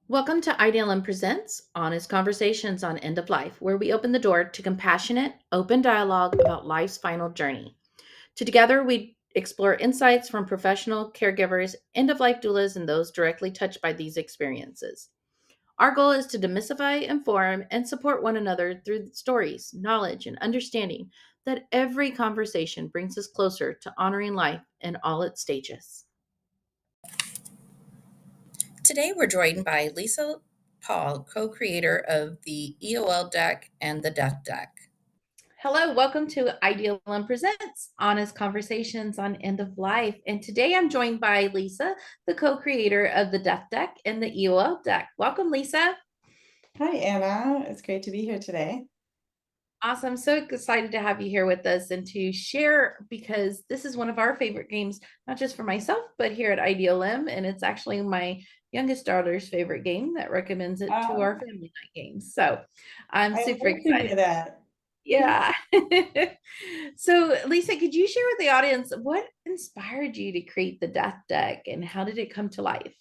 Welcome to IDLM Presents Honest Conversations on End of Life, where we open the door to compassionate, open dialogue about life's final journey. Together, we explore insights from professional caregivers, end of life doulas, and those directly touched by these experiences. Our goal is to demystify, inform, and support one another through stories, knowledge, and understanding that every conversation brings us closer to honoring life in all its stages. Today, we're joined by Lisa Pahl, co creator of the EOL deck and the Death deck. Hello, welcome to IDLM Presents Honest Conversations on End of Life. And today I'm joined by Lisa, the co creator of the Death deck and the EOL deck. Welcome, Lisa. Hi, Anna. It's great to be here today. Awesome. So excited to have you here with us and to share because this is one of our favorite games, not just for myself, but here at IDLM. And it's actually my youngest daughter's favorite game that recommends it to our Oh, family night games. So I'm I super love to hear excited. that. Yeah. So, Lisa, could you share with the audience what inspired you to create the Death Deck and how did it come to life?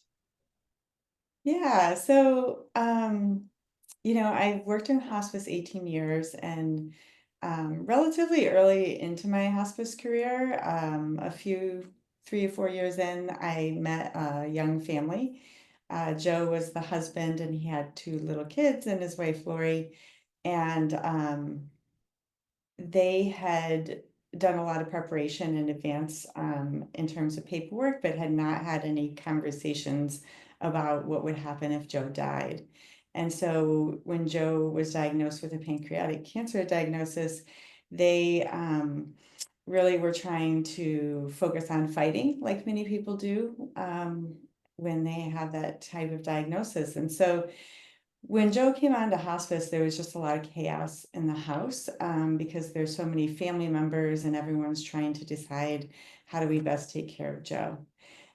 Yeah, I've worked in hospice 18 years and relatively early into my hospice career, 3 or 4 years in, I met a young family. Joe was the husband and he had two little kids and his wife Lori. And they had done a lot of preparation in advance in terms of paperwork, but had not had any conversations about what would happen if Joe died. And so when Joe was diagnosed with a pancreatic cancer diagnosis, they really were trying to focus on fighting, like many people do when they have that type of diagnosis. And so when Joe came onto hospice, there was just a lot of chaos in the house because there's so many family members and everyone's trying to decide how do we best take care of Joe.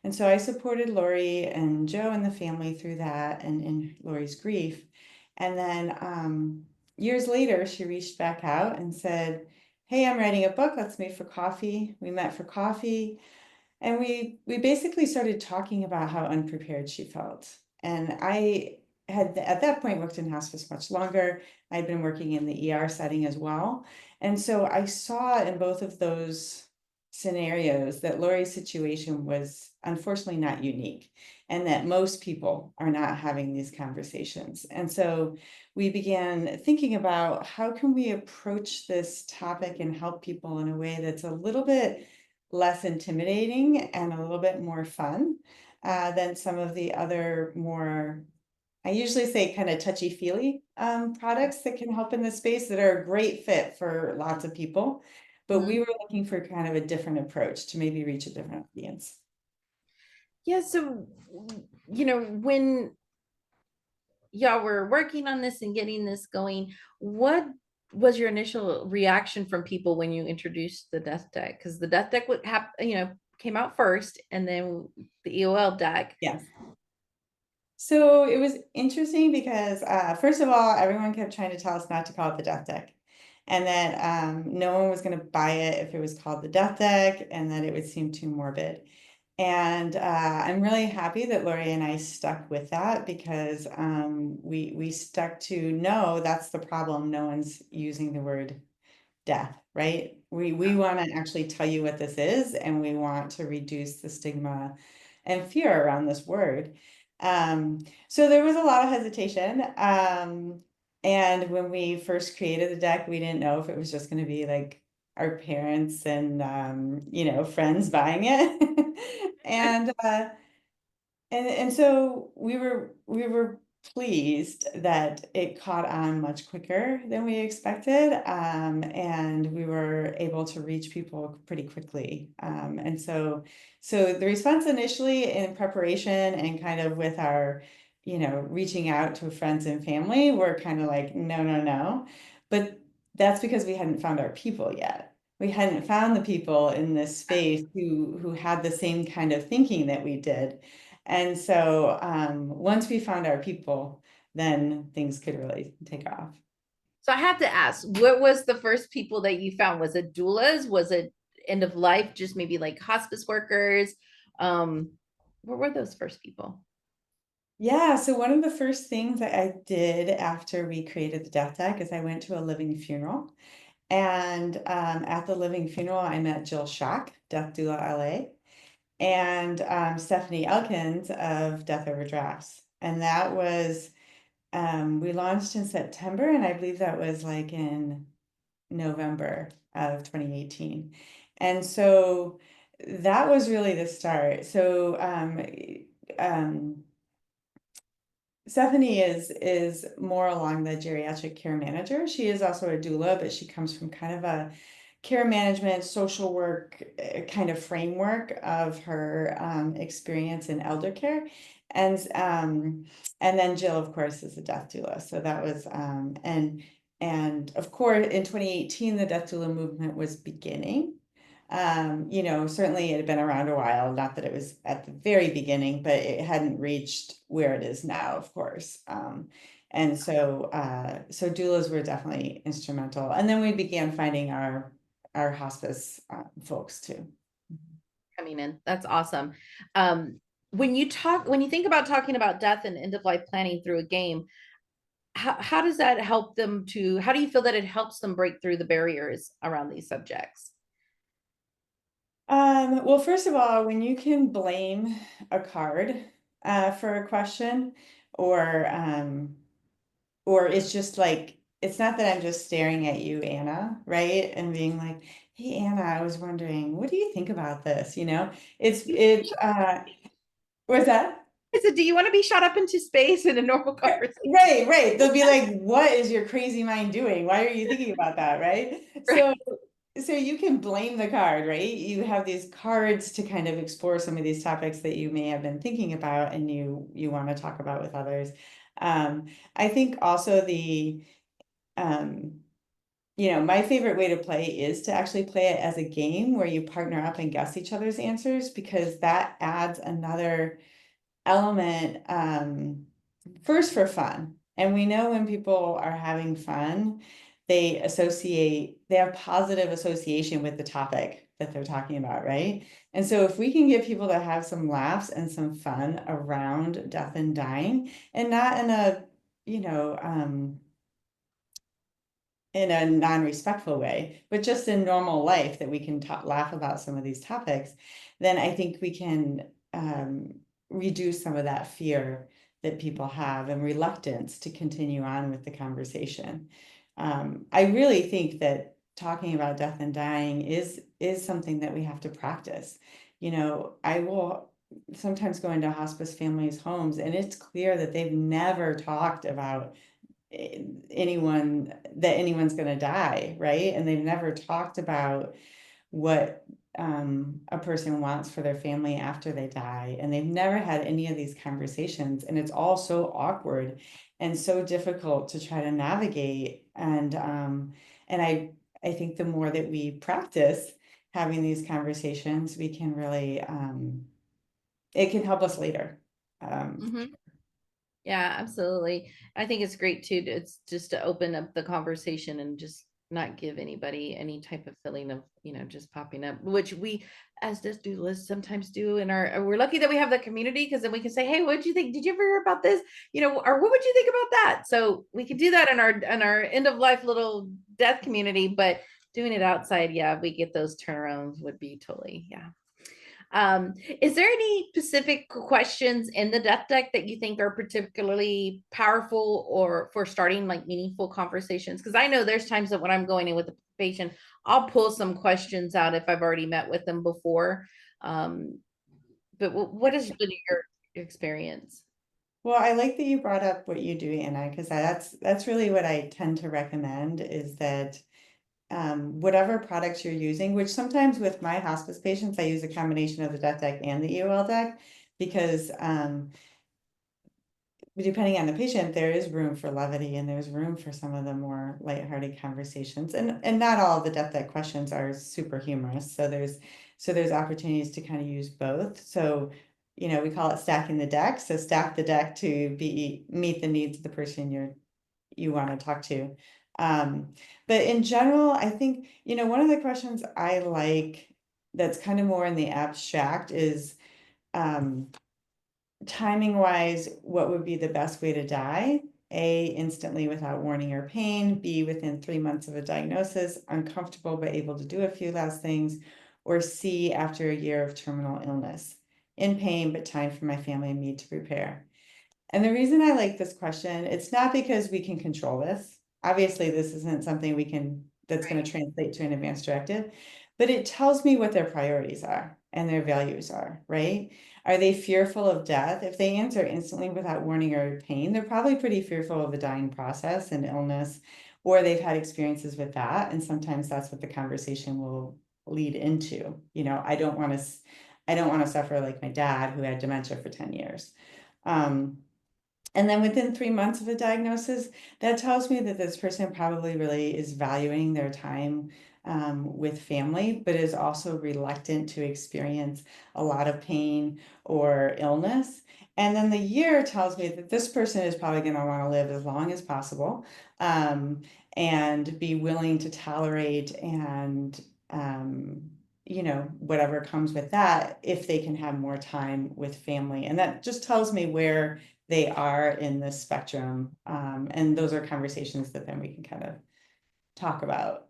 And so I supported Lori and Joe and the family through that and in Lori's grief. And then years later, she reached back out and said, "Hey, I'm writing a book. Let's meet for coffee." We met for coffee and we basically started talking about how unprepared she felt. And I had at that point worked in hospice much longer. I'd been working in the ER setting as well. And so I saw in both of those scenarios that Lori's situation was unfortunately not unique and that most people are not having these conversations. And so we began thinking about how can we approach this topic and help people in a way that's a little bit less intimidating and a little bit more fun than some of the other more, I usually say kind of touchy-feely products that can help in this space that are a great fit for lots of people. But we Mhm. were looking for kind of a different approach to maybe reach a different audience. Yeah, so when y'all were working on this and getting this going, what was your initial reaction from people when you introduced the Death Deck? Because the Death Deck would have, came out first, and then the EOL deck. Yes. So it was interesting because, first of all, everyone kept trying to tell us not to call it the Death Deck, and that no one was going to buy it if it was called the Death Deck, and that it would seem too morbid. And I'm really happy that Lori and I stuck with that because we stuck to no, that's the problem. No one's using the word death, right? We want to actually tell you what this is, and we want to reduce the stigma and fear around this word. So there was a lot of hesitation. And when we first created the deck, we didn't know if it was just going to be like our parents and friends buying it. And so we were pleased that it caught on much quicker than we expected, and we were able to reach people pretty quickly. And so the response initially in preparation and kind of with our, reaching out to friends and family were kind of like, no, no, no. But that's because we hadn't found our people yet. We hadn't found the people in this space who had the same kind of thinking that we did. And so once we found our people, then things could really take off. So I have to ask, what was the first people that you found? Was it doulas? Was it end of life? Just maybe like hospice workers? What were those first people? Yeah, so one of the first things that I did after we created the death deck is I went to a living funeral. And at the living funeral, I met Jill Schock, Death Doula LA, and Stephanie Elkins of Death Over Drafts. And that was, we launched in September, and I believe that was like in November of 2018. And so that was really the start. So um, Stephanie is more along the geriatric care manager. She is also a doula, but she comes from kind of a care management, social work kind of framework of her experience in elder care. And and then Jill, of course, is a death doula. So that was and of course in 2018 the death doula movement was beginning. Certainly it had been around a while, not that it was at the very beginning, but it hadn't reached where it is now, of course. So doulas were definitely instrumental. And then we began finding our hospice folks too. Coming in. That's awesome. Um, when you think about talking about death and end of life planning through a game, how does that help them how do you feel that it helps them break through the barriers around these subjects? Well, first of all, when you can blame a card for a question, or or it's just like, it's not that I'm just staring at you, Anna, right? And being like, hey, Anna, I was wondering, what do you think about this? What's that? I said, do you want to be shot up into space in a normal conversation? Right, right. They'll be like, what is your crazy mind doing? Why are you thinking about that, right? Right. So you can blame the card, right? You have these cards to kind of explore some of these topics that you may have been thinking about and you want to talk about with others. I think also um, my favorite way to play is to actually play it as a game where you partner up and guess each other's answers, because that adds another element, first for fun. And we know when people are having fun, they have positive association with the topic that they're talking about, right? And so if we can get people to have some laughs and some fun around death and dying, and not in a, you know, in a non-respectful way, but just in normal life, that we can laugh about some of these topics, then I think we can reduce some of that fear that people have and reluctance to continue on with the conversation. I really think that talking about death and dying is something that we have to practice. I will sometimes go into hospice families' homes, and it's clear that they've never talked about anyone's going to die, right? And they've never talked about what a person wants for their family after they die, and they've never had any of these conversations, and it's all so awkward and so difficult to try to navigate. And I think the more that we practice having these conversations, we can really it can help us later. um, Mhm. Yeah, absolutely. I think it's great too. It's just to open up the conversation and just not give anybody any type of feeling of, just popping up, which we as just doulas sometimes do in we're lucky that we have the community, because then we can say, hey, what did you think? Did you ever hear about this? Or what would you think about that? So we can do that in our end of life little death community, but doing it outside, yeah, we get those turnarounds would be totally, yeah. Is there any specific questions in the death deck that you think are particularly powerful or for starting like meaningful conversations? Because I know there's times that when I'm going in with a patient, I'll pull some questions out if I've already met with them before. Um, but what has been your experience? Well, I like that you brought up what you do, Anna, because that's really what I tend to recommend, is that whatever products you're using, which sometimes with my hospice patients, I use a combination of the death deck and the EOL deck, because depending on the patient, there is room for levity and there's room for some of the more lighthearted conversations. And not all of the death deck questions are super humorous. So there's opportunities to kind of use both. So, we call it stacking the deck. So stack the deck to meet the needs of the person you want to talk to. But in general, I think, one of the questions I like that's kind of more in the abstract is, um, timing wise, what would be the best way to die? A, instantly without warning or pain. B, within 3 months of a diagnosis, uncomfortable but able to do a few last things. Or C, after a year of terminal illness, in pain but time for my family and me to prepare. And the reason I like this question, it's not because we can control this. Obviously, this isn't something that's going to Right. translate to an advanced directive, but it tells me what their priorities are and their values are, right? Are they fearful of death? If they answer instantly without warning or pain, they're probably pretty fearful of the dying process and illness, or they've had experiences with that. And sometimes that's what the conversation will lead into. I don't want to suffer like my dad who had dementia for 10 years. Um, and then within 3 months of a diagnosis, that tells me that this person probably really is valuing their time with family, but is also reluctant to experience a lot of pain or illness. And then the year tells me that this person is probably going to want to live as long as possible, and be willing to tolerate and, whatever comes with that if they can have more time with family. And that just tells me where they are in this spectrum. And those are conversations that then we can kind of talk about.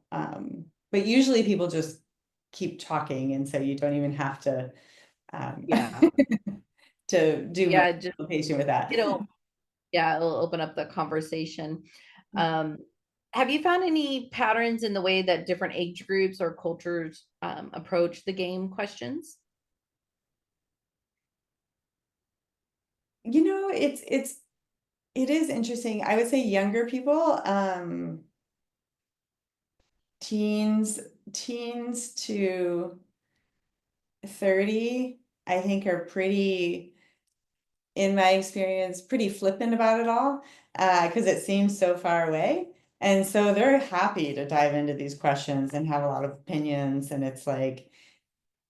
But usually people just keep talking, and so you don't even have to Yeah. to do much Yeah, just patient with that. it'll yeah, it'll open up the conversation. Um, have you found any patterns in the way that different age groups or cultures approach the game questions? It is interesting. I would say younger people, teens, teens to 30, I think are pretty, in my experience, pretty flippant about it all, because it seems so far away. And so they're happy to dive into these questions and have a lot of opinions. And it's like,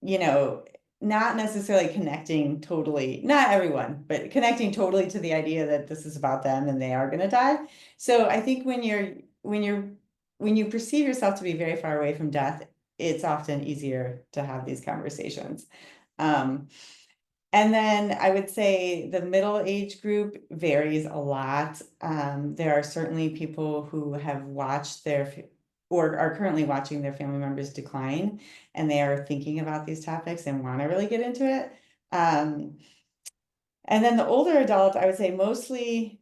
you know, not necessarily connecting totally, not everyone, but connecting totally to the idea that this is about them and they are going to die. So I think when you perceive yourself to be very far away from death, it's often easier to have these conversations. Um, and then I would say the middle age group varies a lot. There are certainly people who have watched or are currently watching their family members decline, and they are thinking about these topics and want to really get into it. Um, and then the older adults, uh, I'd say mostly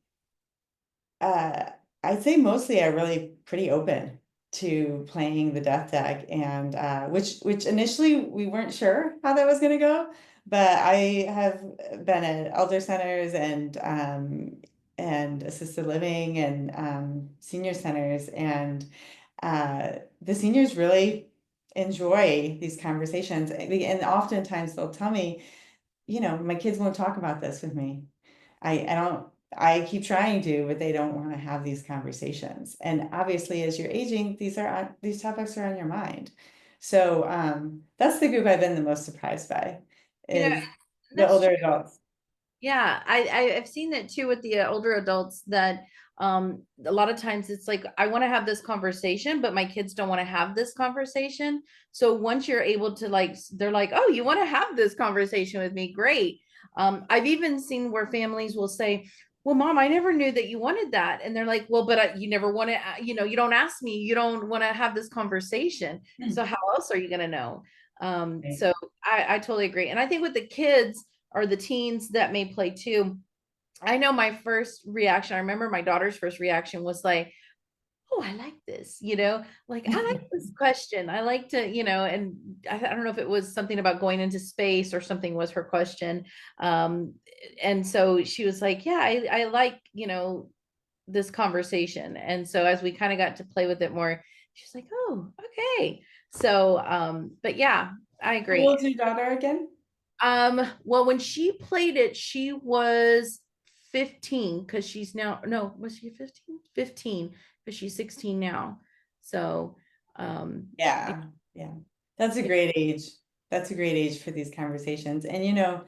are really pretty open to playing the death deck, and which initially we weren't sure how that was going to go, but I have been at elder centers and assisted living and senior centers, and the seniors really enjoy these conversations, and oftentimes they'll tell me, my kids won't talk about this with me. I don't, I keep trying to, but they don't want to have these conversations. And obviously, as you're aging, these topics are on your mind. So that's the group I've been the most surprised by, You know, is the that's older true. adults. Yeah, I've seen that too with the older adults that a lot of times it's like I want to have this conversation, but my kids don't want to have this conversation. So once you're able to they're like, "Oh, you want to have this conversation with me? Great." I've even seen where families will say, "Well, mom, I never knew that you wanted that." And they're like, "Well, but you never want to, you don't ask me. You don't want to have this conversation. So how else are you going to know?" Right. So I totally agree. And I think with the kids or the teens that may play too. I know my first reaction, I remember my daughter's first reaction was like, oh, I like this, like I like this question. I like to, and I don't know if it was something about going into space or something was her question. Um, and so she was like, yeah, I like, this conversation. And so as we kind of got to play with it more, she's like, oh, okay. So, but yeah, I How agree. old's your daughter again? Well, when she played it, she was 15 because she's now, no, was she 15? 15, but she's 16 now. So, yeah, Yeah, yeah. That's a great age. That's a great age for these conversations. And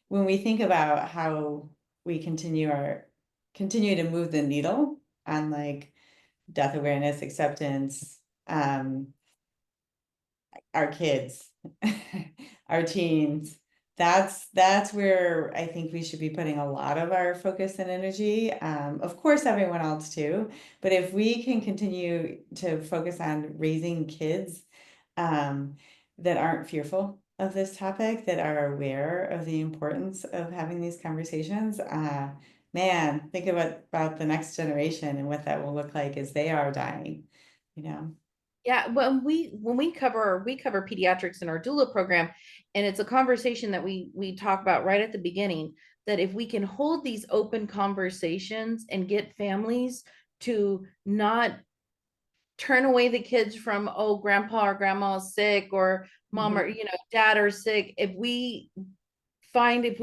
when we think about how we continue to move the needle on like death awareness, acceptance, our kids, our teens, That's where I think we should be putting a lot of our focus and energy. Of course, everyone else too, but if we can continue to focus on raising kids um, that aren't fearful of this topic, that are aware of the importance of having these conversations, man, think about the next generation and what that will look like as they are dying, you know? Yeah, when we cover pediatrics in our doula program, and it's a conversation that we talk about right at the beginning, that if we can hold these open conversations and get families to not turn away the kids from, oh, grandpa or grandma's sick, or mom or Mhm. dad are sick, if we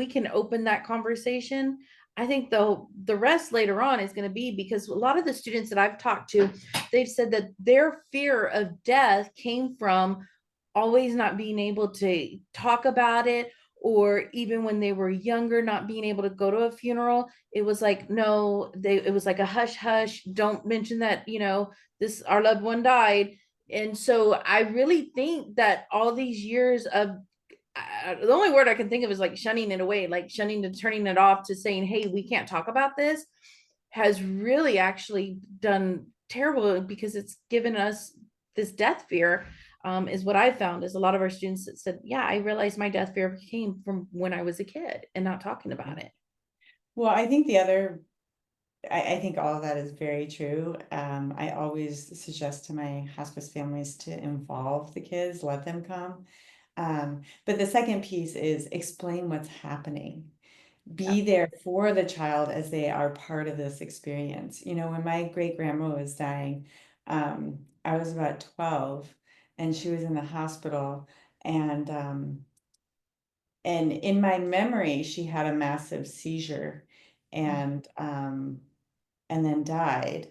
can open that conversation, I think the rest later on is going to be, because a lot of the students that I've talked to, they've said that their fear of death came from always not being able to talk about it, or even when they were younger not being able to go to a funeral. It was like, no, it was like a hush hush, don't mention that, this, our loved one died. And so I really think that all these years of, the only word I can think of is like shunning it away, like shunning to turning it off to saying, hey, we can't talk about this, has really actually done terrible, because it's given us this death fear. Is what I found is a lot of our students that said, yeah, I realized my death fear came from when I was a kid and not talking about it. Well, I think the other I think all of that is very true. I always suggest to my hospice families to involve the kids, let them come. But the second piece is explain what's happening. Yeah. Be there for the child as they are part of this experience. You know, when my great grandma was dying, I was about 12 and she was in the hospital. And and in my memory, she had a massive seizure and and then died.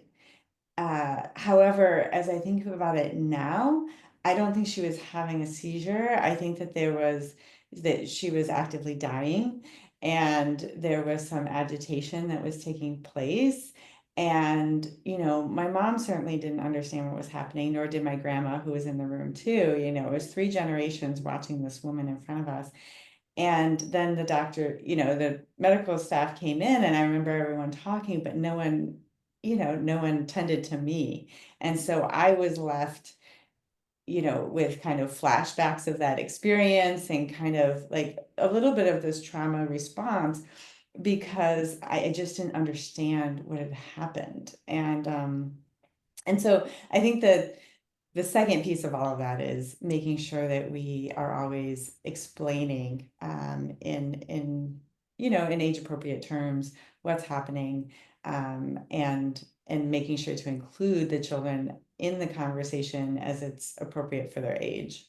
However, as I think about it now, I don't think she was having a seizure. I think that that she was actively dying and there was some agitation that was taking place. And, you know, my mom certainly didn't understand what was happening, nor did my grandma, who was in the room too. You know, it was three generations watching this woman in front of us. And then the doctor, you know, the medical staff came in, and I remember everyone talking, but no one, you know, no one tended to me. And so I was left, you know, with kind of flashbacks of that experience and kind of like a little bit of this trauma response because I just didn't understand what had happened. And so I think that the second piece of all of that is making sure that we are always explaining in you know in age appropriate terms what's happening and making sure to include the children in the conversation as it's appropriate for their age.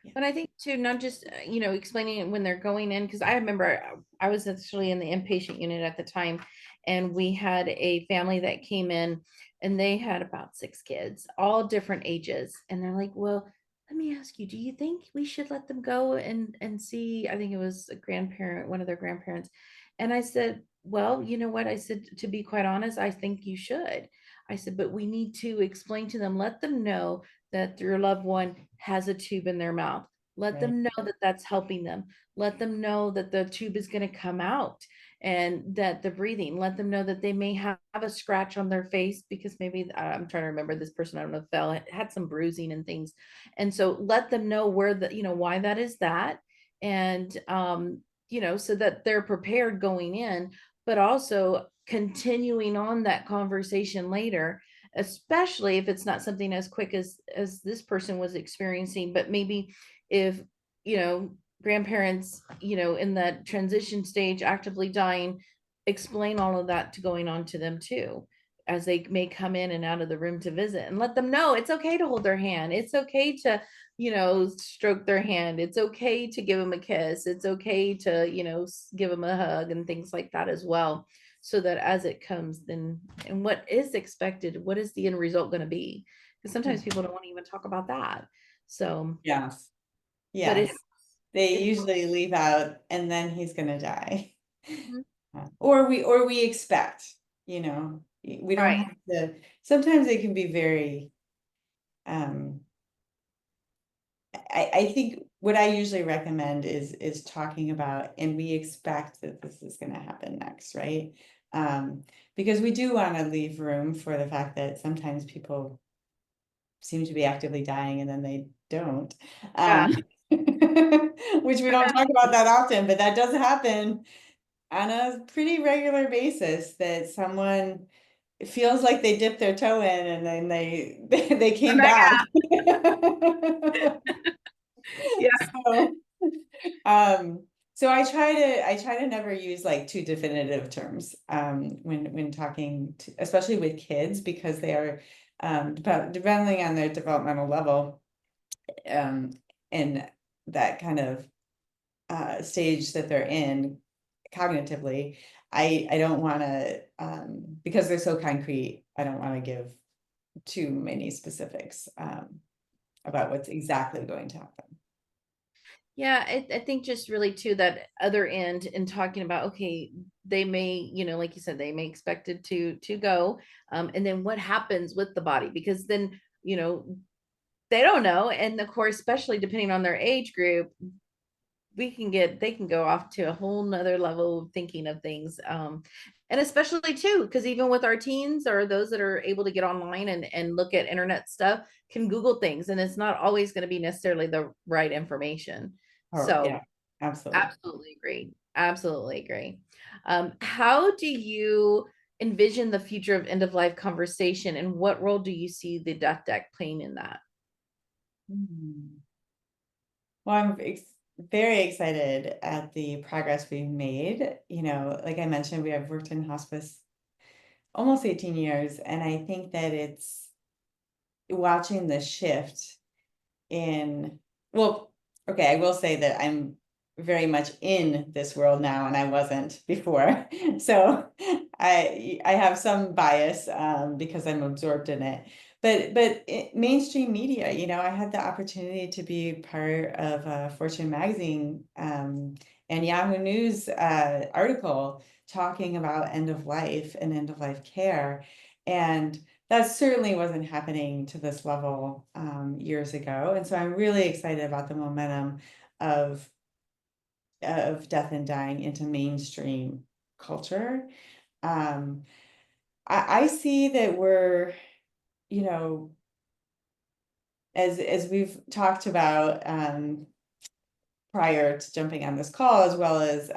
Yeah. But I think too, not just, explaining it when they're going in, because I remember I was actually in the inpatient unit at the time, and we had a family that came in, and they had about 6 kids, all different ages. And they're like, well, let me ask you, do you think we should let them go and see? I think it was a grandparent, one of their grandparents. And I said, well, you know what? I said, to be quite honest, I think you should. I said, but we need to explain to them, let them know that your loved one has a tube in their mouth. Let Right. them know that that's helping them. Let them know that the tube is going to come out and that the breathing. Let them know that they may have a scratch on their face, because maybe, I'm trying to remember, this person, I don't know, fell, had some bruising and things. And so let them know where why that is that. And, so that they're prepared going in, but also continuing on that conversation later, especially if it's not something as quick as this person was experiencing. But maybe if, you know grandparents, in that transition stage, actively dying, explain all of that to going on to them too, as they may come in and out of the room to visit, and let them know it's okay to hold their hand, it's okay to, stroke their hand, it's okay to give them a kiss, it's okay to, give them a hug and things like that as well, so that as it comes, then, and what is expected, what is the end result going to be, because sometimes people don't want to even talk about that. So, Yes. but Yes. They usually leave out and then he's gonna die. Mhm. Or we expect, you know, we don't Right. have to, sometimes it can be very, um, I think what I usually recommend is talking about, and we expect that this is going to happen next, right? Um, because we do want to leave room for the fact that sometimes people seem to be actively dying and then they don't. Yeah. Which we don't talk about that often, but that does happen on a pretty regular basis, that someone feels like they dipped their toe in and then they I'm came back back. out. Yeah. So, um, so I try to never use like too definitive terms when talking to, especially with kids, because they are depending on their developmental level, um, and that kind of stage that they're in cognitively. I don't want to, because they're so concrete, I don't want to give too many specifics about what's exactly going to happen. Yeah, I think just really to that other end and talking about, okay, they may, like you said, they may expect it to go. And then what happens with the body? Because then, they don't know. And of course, especially depending on their age group, they can go off to a whole nother level of thinking of things. And especially too, because even with our teens or those that are able to get online and look at internet stuff, can Google things, and it's not always going to be necessarily the right information. Oh, So yeah, absolutely. absolutely agree. Absolutely agree. How do you envision the future of end of life conversation, and what role do you see the death deck playing in that? Hmm. Well, very excited at the progress we've made. Like I mentioned, we have worked in hospice almost 18 years, and I think that it's watching the shift in, well, okay, I will say that I'm very much in this world now, and I wasn't before. So I have some bias because I'm absorbed in it. But mainstream media, I had the opportunity to be part of a Fortune magazine and Yahoo News article talking about end of life and end of life care. And that certainly wasn't happening to this level years ago. And so I'm really excited about the momentum of death and dying into mainstream culture. Um, I see that we're, you know, as we've talked about prior to jumping on this call, as well as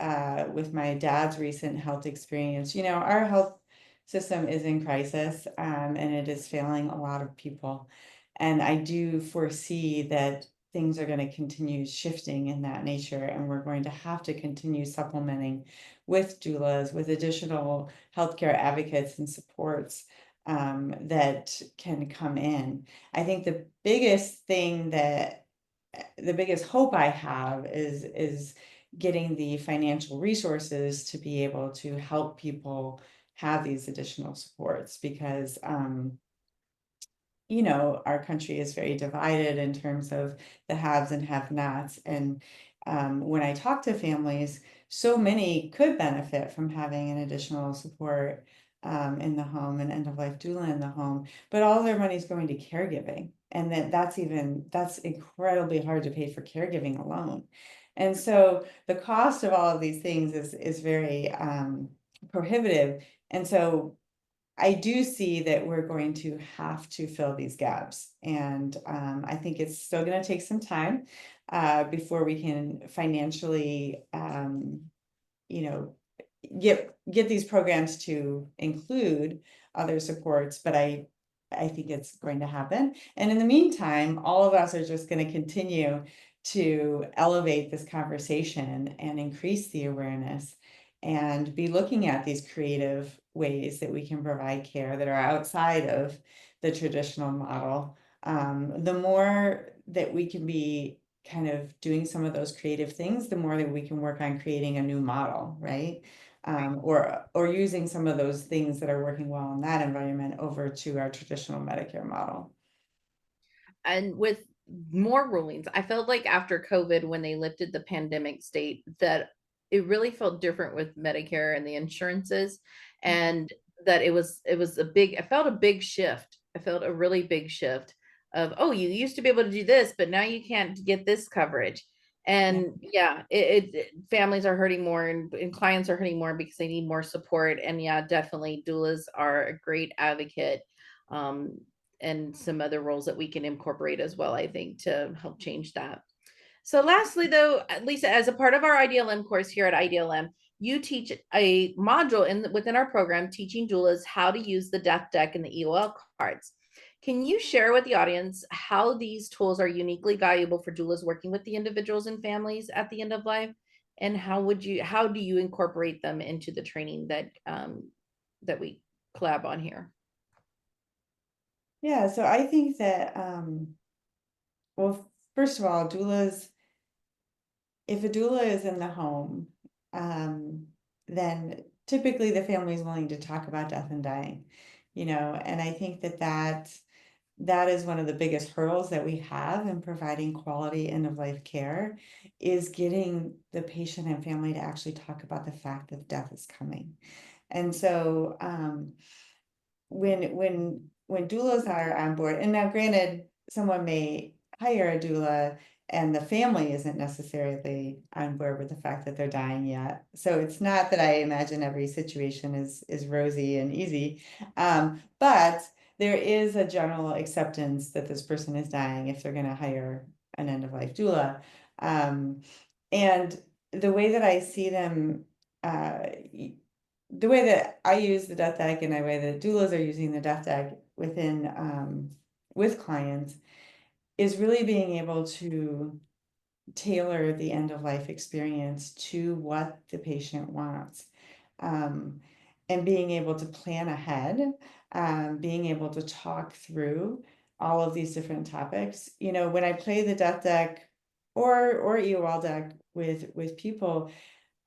with my dad's recent health experience, our health system is in crisis, and it is failing a lot of people. And I do foresee that things are going to continue shifting in that nature, and we're going to have to continue supplementing with doulas, with additional healthcare advocates and supports that can come in. I think the biggest hope I have is getting the financial resources to be able to help people have these additional supports, because our country is very divided in terms of the haves and have-nots. And when I talk to families, so many could benefit from having an additional support in the home, and end-of-life doula in the home, but all their money is going to caregiving. And that's incredibly hard to pay for caregiving alone. And so the cost of all of these things is very prohibitive. And so I do see that we're going to have to fill these gaps. And I think it's still going to take some time before we can financially, you know, get these programs to include other supports. But I think it's going to happen. And in the meantime, all of us are just going to continue to elevate this conversation and increase the awareness, and be looking at these creative ways that we can provide care that are outside of the traditional model. The more that we can be kind of doing some of those creative things, the more that we can work on creating a new model, right? Or using some of those things that are working well in that environment over to our traditional Medicare model. And with more rulings, I felt like after COVID, when they lifted the pandemic state, that it really felt different with Medicare and the insurances, and that it was a big, I felt a big shift. I felt a really big shift of, oh, you used to be able to do this, but now you can't get this coverage. Yeah. And yeah, families are hurting more, and clients are hurting more because they need more support. And yeah, definitely doulas are a great advocate, um, and some other roles that we can incorporate as well, I think, to help change that. So lastly, though, Lisa, as a part of our IDLM course here at IDLM, you teach a module within our program teaching doulas how to use the death deck and the EOL cards. Can you share with the audience how these tools are uniquely valuable for doulas working with the individuals and families at the end of life? And how do you incorporate them into the training that we collab on here? Yeah, so I think that, well, first of all, doulas, if a doula is in the home, um, then typically the family is willing to talk about death and dying, and I think that is one of the biggest hurdles that we have in providing quality end of life care, is getting the patient and family to actually talk about the fact that death is coming. And so, when doulas are on board, and now granted, someone may hire a doula and the family isn't necessarily on board with the fact that they're dying yet. So it's not that I imagine every situation is rosy and easy. But there is a general acceptance that this person is dying if they're going to hire an end of life doula. Um, and the way that I see them, uh, the way that I use the death deck and the way that doulas are using the death deck with clients is really being able to tailor the end of life experience to what the patient wants. Um, and being able to plan ahead, being able to talk through all of these different topics. When I play the death deck or EOL deck with people,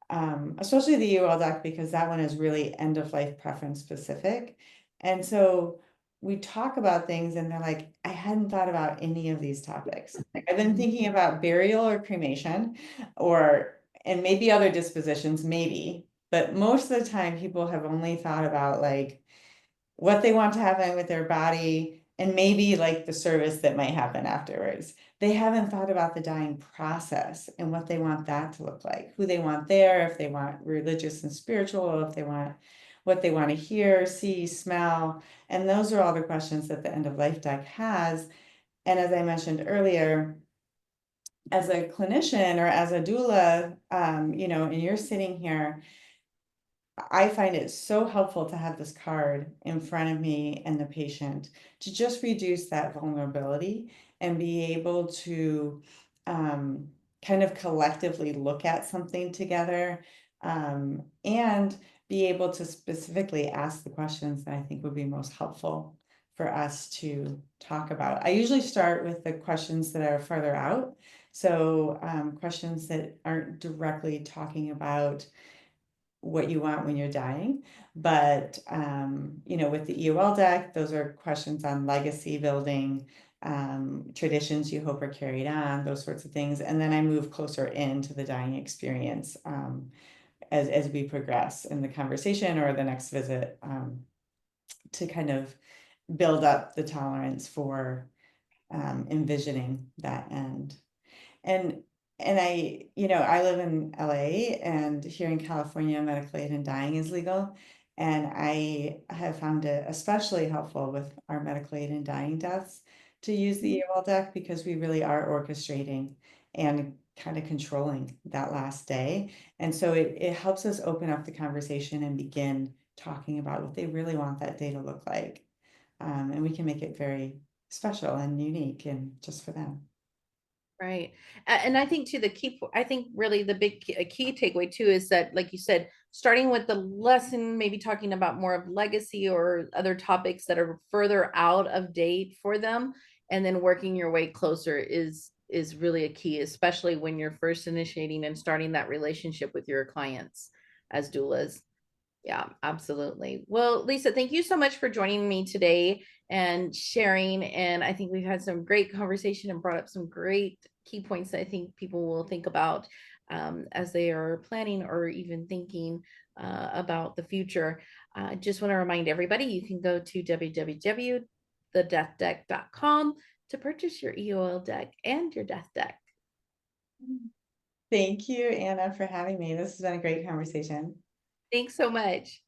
especially the UL doc, because that one is really end of life preference specific. And so we talk about things and they're like, I hadn't thought about any of these topics. Like, I've been thinking about burial or cremation and maybe other dispositions, maybe, but most of the time people have only thought about like what they want to happen with their body and maybe like the service that might happen afterwards. They haven't thought about the dying process and what they want that to look like, who they want there, if they want religious and spiritual, if they want what they want to hear, see, smell. And those are all the questions that the end of life deck has. And as I mentioned earlier, as a clinician or as a doula, and you're sitting here, I find it so helpful to have this card in front of me and the patient to just reduce that vulnerability and be able to kind of collectively look at something together, and be able to specifically ask the questions that I think would be most helpful for us to talk about. I usually start with the questions that are further out. So questions that aren't directly talking about what you want when you're dying. But, with the EOL deck, those are questions on legacy building, traditions you hope are carried on, those sorts of things. And then I move closer into the dying experience, as we progress in the conversation or the next visit, to kind of build up the tolerance for envisioning that end. And I live in LA, and here in California, medical aid in dying is legal. And I have found it especially helpful with our medical aid in dying deaths to use the EOL deck, because we really are orchestrating and kind of controlling that last day. And so it helps us open up the conversation and begin talking about what they really want that day to look like. And we can make it very special and unique and just for them. Right. And I think too, I think really the big key takeaway too is that, like you said, starting with the lesson, maybe talking about more of legacy or other topics that are further out of date for them, and then working your way closer is really a key, especially when you're first initiating and starting that relationship with your clients as doulas. Yeah, absolutely. Well, Lisa, thank you so much for joining me today and sharing. And I think we've had some great conversation and brought up some great key points that I think people will think about, as they are planning or even thinking about the future. I just want to remind everybody, you can go to www.thedeathdeck.com to purchase your EOL deck and your death deck. Thank you, Anna, for having me. This has been a great conversation. Thanks so much.